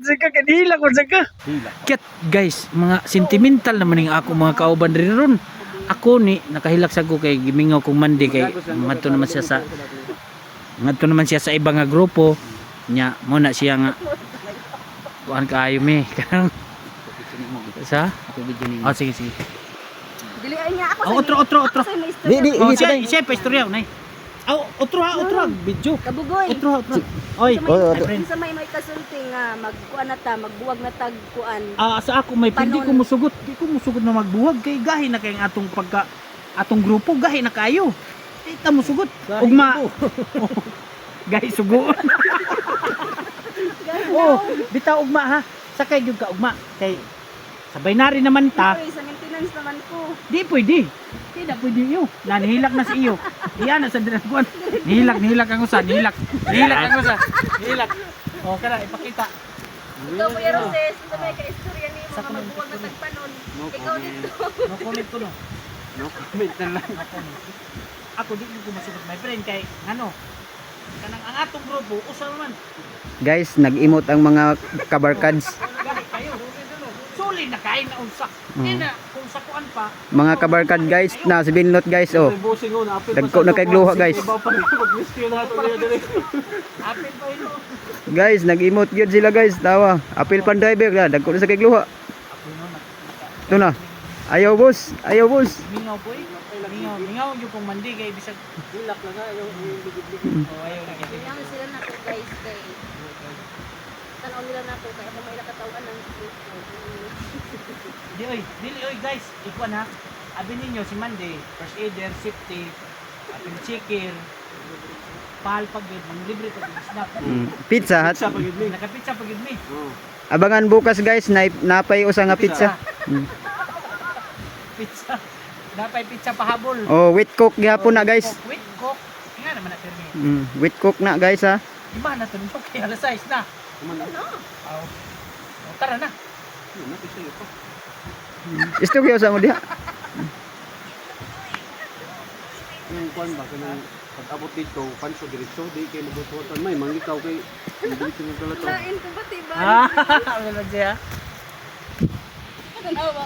Saka kanila ko saka. Ket guys, mga sentimental naman ng ako mga kauban rin ron. Ako ni nakahilak sa ko kay gimingaw kong mandi kay ngadto naman siya sa ibang nga grupo nya mo na siya nga kuan kaayo mi kanang sa oh sige Dili ay niya ako. Otro. Di Siya pa istorya nay. Otro video. kabugoy. Otro. Oy, Sa may kasulti nga magkuan na ta, magbuwag na tag kuan. sa ako may pindi ko musugot. Di ko musugot na magbuwag kay gahi na kay atong grupo gahi na kayo. Kita musugot. Ugma. Gahi suguon. Bitaw ugma ha. Sakay gyud ka ugma kay sabay na rin naman ta. Sa maintenance naman ko. Di pwede. Di na pwede iyo. Nanihilak na si iyo. Diyan na sa dinaguan. Nihilak ang usa. Nihilak. O kana ipakita. Ikaw mo Roses, sa may kaistorya ni mga magbuwag na tagpanon. Ikaw dito. No comment ko no. No comment na lang. Ako di ko masugot my friend kay ano. Kanang ang atong grupo usa man. Guys, nag-emote ang mga kabarkads. Suli na kain na unsa. Ina kung sa kuan pa. Mga kabarkad guys, na si Binlot guys, oh. Dagko na kay gluha guys. Apil pa ino. Guys, nag-emote gyud sila guys, tawa. Apil pan driver na, dagko na sa kay gluha. Ito na. Ayaw boss. Mingaw boy. Mingaw yung kung mandi kay bisag hilak lang ayaw. Ayaw na kay. Yang sila na ko guys kay. Tanaw nila na ko kay may nakatawan ng Dili oy guys, ikuan ha. Abi ninyo si Monday, first aider, safety, apil checker, pal pagid, mang libre pag snack. Pizza Hut. Nakapizza pagid mi. Abangan bukas guys, napay usa nga pizza. Pizza. Napay pizza pahabol. Oh, with coke gyapon na guys. With coke. Nga naman na termi. With coke na guys ha. Iba na tunok kay alas 6 na. Tara na. Isto kayo sa mo diha. Yung kuan ba kanang pag-abot dito, panso diretso di kay mabututan may mangikaw kay dito ng kalato. lain ko ba tiba? Wala siya. Tanaw ba?